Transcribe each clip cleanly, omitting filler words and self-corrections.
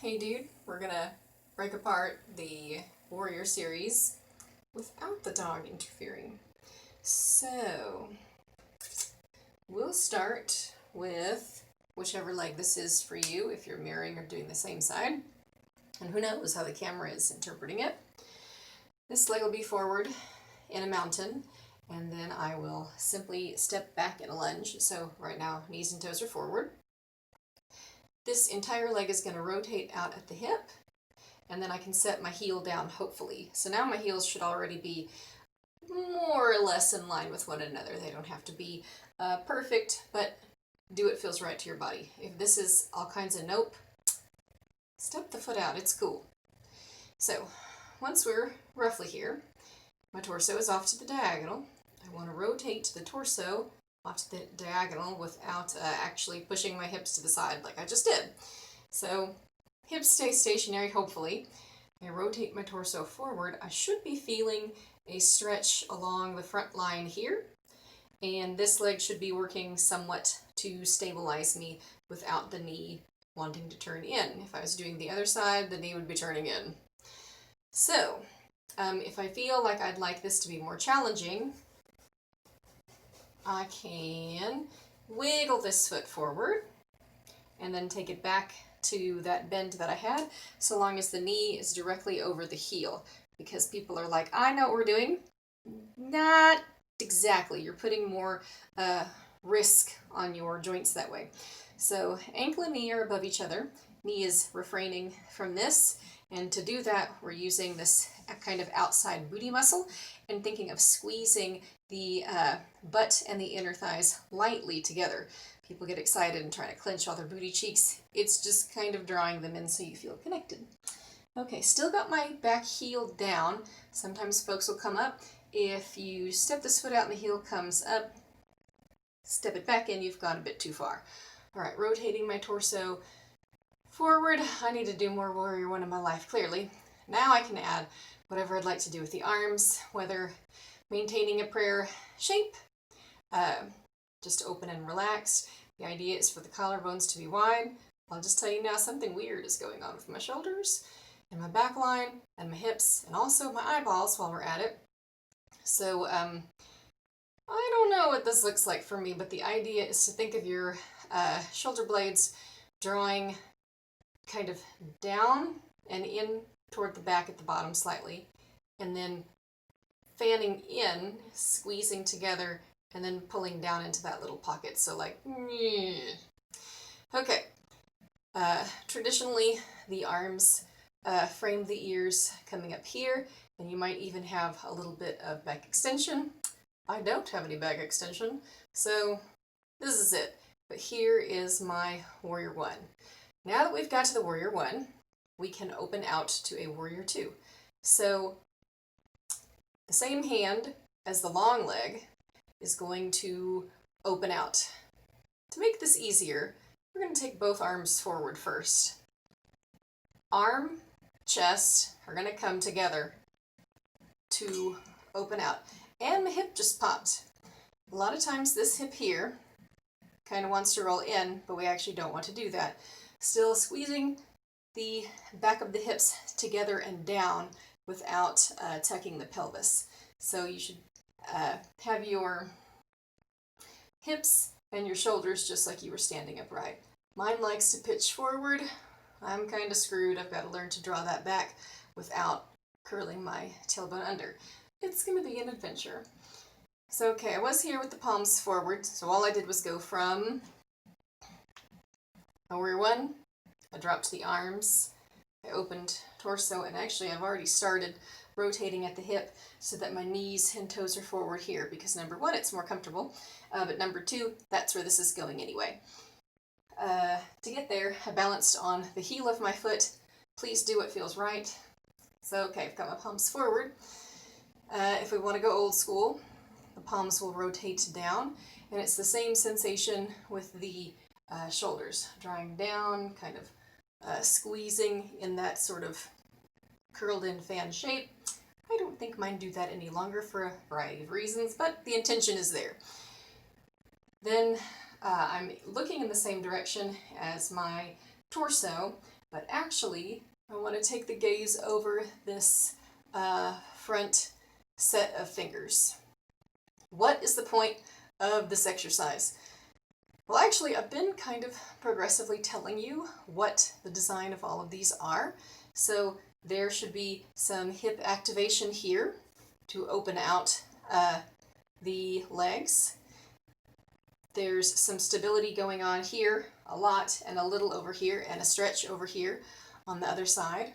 Hey dude, we're gonna break apart the Warrior series without the dog interfering. So, we'll start with whichever leg this is for you if you're mirroring or doing the same side. And who knows how the camera is interpreting it. This leg will be forward in a mountain, and then I will simply step back in a lunge. So right now, knees and toes are forward. This entire leg is going to rotate out at the hip, and then I can set my heel down, hopefully. So now my heels should already be more or less in line with one another. They don't have to be perfect, but do what feels right to your body. If this is all kinds of nope, step the foot out, it's cool. So once we're roughly here, my torso is off to the diagonal. I want to rotate the torso off to the diagonal without actually pushing my hips to the side like I just did. So hips stay stationary, hopefully. I rotate my torso forward. I should be feeling a stretch along the front line here, and this leg should be working somewhat to stabilize me without the knee wanting to turn in. If I was doing the other side, the knee would be turning in. So, if I feel like I'd like this to be more challenging, I can wiggle this foot forward and then take it back to that bend that I had, so long as the knee is directly over the heel. Because people are like, I know what we're doing. Not exactly. You're putting more risk on your joints that way. So ankle and knee are above each other. Knee is refraining from this. And to do that, we're using this kind of outside booty muscle and thinking of squeezing the butt and the inner thighs lightly together. People get excited and try to clench all their booty cheeks. It's just kind of drawing them in so you feel connected. Okay, still got my back heel down. Sometimes folks will come up. If you step this foot out and the heel comes up, step it back in, you've gone a bit too far. All right, rotating my torso forward. I need to do more Warrior One in my life, clearly. Now I can add whatever I'd like to do with the arms, whether maintaining a prayer shape, just open and relaxed. The idea is for the collarbones to be wide. I'll just tell you now, something weird is going on with my shoulders and my back line and my hips and also my eyeballs while we're at it. So I don't know what this looks like for me, but the idea is to think of your shoulder blades drawing kind of down and in toward the back at the bottom slightly, and then fanning in, squeezing together, and then pulling down into that little pocket. So like, okay. Traditionally, the arms frame the ears coming up here, and you might even have a little bit of back extension. I don't have any back extension, so this is it. But here is my Warrior One. Now that we've got to the Warrior One, we can open out to a Warrior Two. So the same hand as the long leg is going to open out. To make this easier, we're going to take both arms forward first. Arm, chest are going to come together to open out. And the hip just popped. A lot of times this hip here kind of wants to roll in, but we actually don't want to do that. Still squeezing the back of the hips together and down without tucking the pelvis. So you should have your hips and your shoulders just like you were standing upright. Mine likes to pitch forward. I'm kind of screwed. I've got to learn to draw that back without curling my tailbone under. It's going to be an adventure. So okay, I was here with the palms forward, so all I did was go from Warrior One, I dropped the arms, I opened torso, and actually I've already started rotating at the hip so that my knees and toes are forward here, because number one, it's more comfortable, but number two, that's where this is going anyway. To get there, I balanced on the heel of my foot. Please do what feels right. So okay, I've got my palms forward. If we want to go old school, the palms will rotate down, and it's the same sensation with the shoulders, drawing down, kind of squeezing in that sort of curled in fan shape. I don't think mine do that any longer for a variety of reasons, but the intention is there. Then I'm looking in the same direction as my torso, But actually, I want to take the gaze over this front set of fingers. What is the point of this exercise? Well, actually, I've been kind of progressively telling you what the design of all of these are. So there should be some hip activation here to open out the legs. There's some stability going on here, a lot, and a little over here, and a stretch over here on the other side.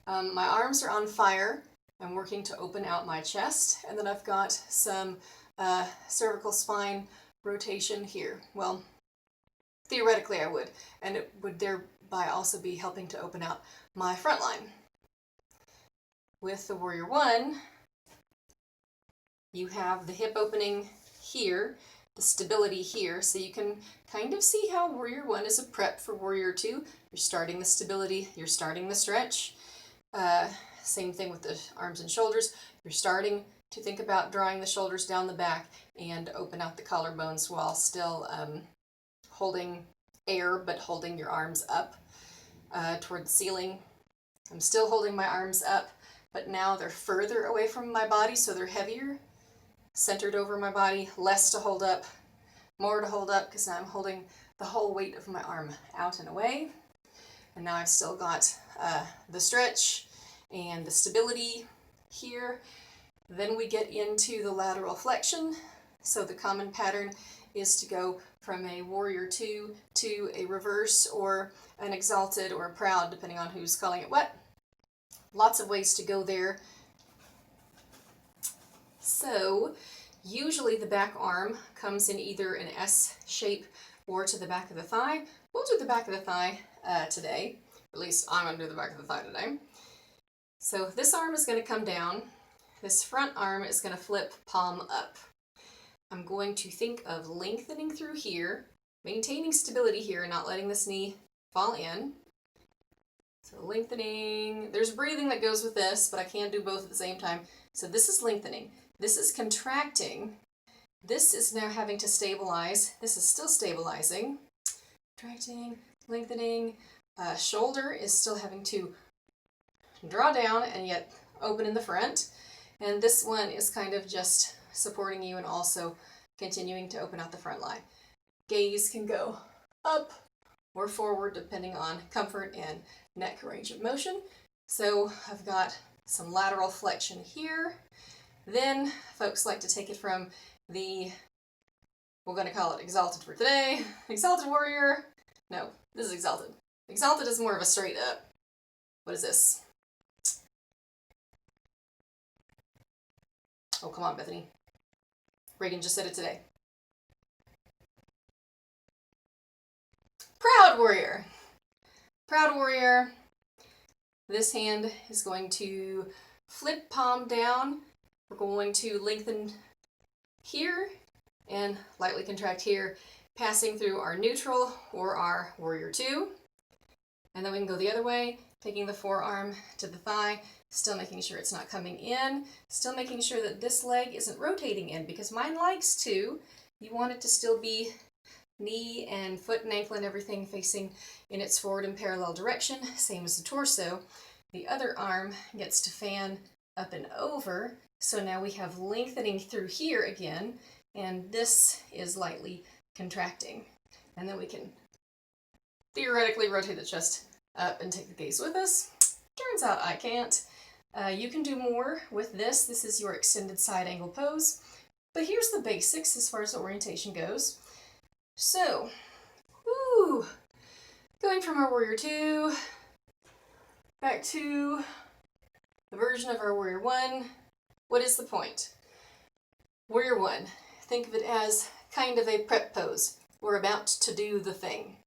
My arms are on fire. I'm working to open out my chest, and then I've got some cervical spine rotation here. Well, theoretically I would, and it would thereby also be helping to open out my front line. With the Warrior One, you have the hip opening here, the stability here, so you can kind of see how Warrior One is a prep for Warrior Two. You're starting the stability, you're starting the stretch. Same thing with the arms and shoulders. You're starting to think about drawing the shoulders down the back and open out the collarbones while still holding air, but holding your arms up toward the ceiling. I'm still holding my arms up, but now they're further away from my body, so they're heavier, centered over my body, less to hold up, more to hold up, because now I'm holding the whole weight of my arm out and away. And now I've still got the stretch and the stability here. Then we get into the lateral flexion. So the common pattern is to go from a Warrior Two to a reverse or an Exalted or a Proud, depending on who's calling it what. Lots of ways to go there. So usually the back arm comes in either an S shape or to the back of the thigh. We'll do the back of the thigh today. At least I'm going to do the back of the thigh today. So this arm is going to come down. This front arm is going to flip palm up. I'm going to think of lengthening through here, maintaining stability here, not letting this knee fall in. So lengthening. There's breathing that goes with this, but I can't do both at the same time. So this is lengthening. This is contracting. This is now having to stabilize. This is still stabilizing. Contracting, lengthening. Shoulder is still having to draw down and yet open in the front. And this one is kind of just supporting you and also continuing to open out the front line. Gaze can go up or forward depending on comfort and neck range of motion. So I've got some lateral flexion here. Then folks like to take it from the, we're going to call it Exalted for today, Exalted Warrior. No, this is Exalted. Exalted is more of a straight up. What is this? Oh, come on, Bethany. Reagan just said it today. Proud Warrior. Proud Warrior. This hand is going to flip palm down. We're going to lengthen here and lightly contract here, passing through our neutral or our Warrior Two. And then we can go the other way, taking the forearm to the thigh, still making sure it's not coming in, still making sure that this leg isn't rotating in, because mine likes to. You want it to still be knee and foot and ankle and everything facing in its forward and parallel direction, same as the torso. The other arm gets to fan up and over, so now we have lengthening through here again, and this is lightly contracting. And then we can theoretically rotate the chest up and take the gaze with us. Turns out I can't. You can do more with this. This is your extended side angle pose. But here's the basics as far as the orientation goes. So, going from our Warrior Two back to the version of our Warrior One. What is the point? Warrior One, think of it as kind of a prep pose. We're about to do the thing.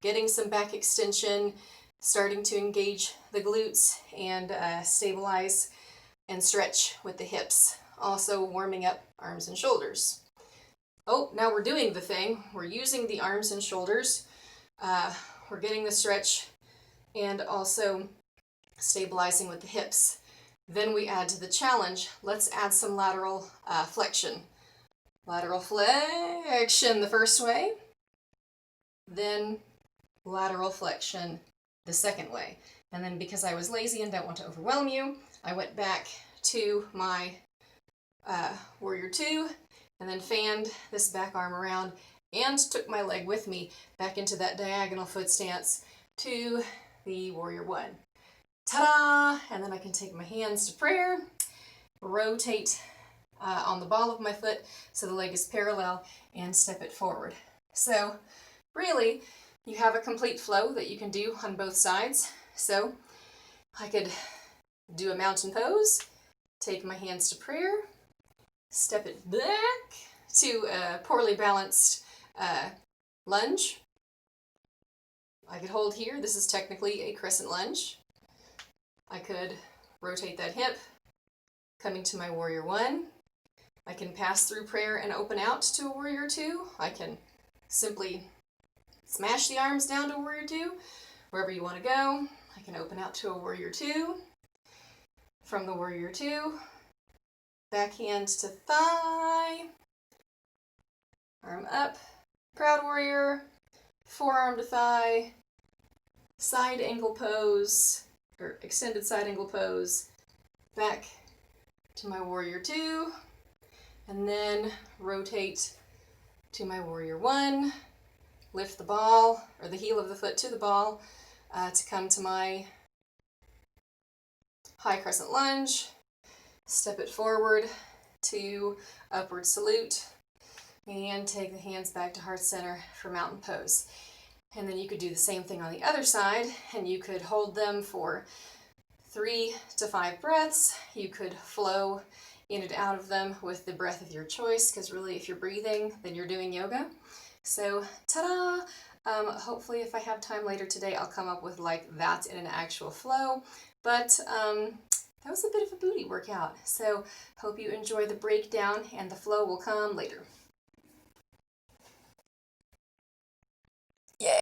Getting some back extension, starting to engage the glutes and stabilize and stretch with the hips. Also warming up arms and shoulders. Oh, now we're doing the thing. We're using the arms and shoulders. We're getting the stretch and also stabilizing with the hips. Then we add to the challenge. Let's add some lateral flexion. Lateral flexion the first way, then lateral flexion the second way. And then because I was lazy and don't want to overwhelm you, I went back to my warrior two and then fanned this back arm around and took my leg with me back into that diagonal foot stance to the warrior one. Ta-da! And then I can take my hands to prayer, rotate on the ball of my foot so the leg is parallel, and step it forward. So really, you have a complete flow that you can do on both sides. So I could do a mountain pose, take my hands to prayer, step it back to a poorly balanced lunge. I could hold here. This is technically a crescent lunge. I could rotate that hip, coming to my warrior one. I can pass through prayer and open out to a warrior two. I can simply smash the arms down to warrior two, wherever you want to go. I can open out to a warrior two. From the warrior two, backhand to thigh, arm up, proud warrior, forearm to thigh, side angle pose, or extended side angle pose, back to my warrior two, and then rotate to my warrior one, lift the ball, or the heel of the foot to the ball, to come to my high crescent lunge, step it forward to upward salute, and take the hands back to heart center for mountain pose. And then you could do the same thing on the other side, and you could hold them for 3 to 5 breaths. You could flow in and out of them with the breath of your choice, because really if you're breathing, then you're doing yoga. So, ta-da! Hopefully if I have time later today, I'll come up with like that in an actual flow. But that was a bit of a booty workout. So hope you enjoy the breakdown, and the flow will come later.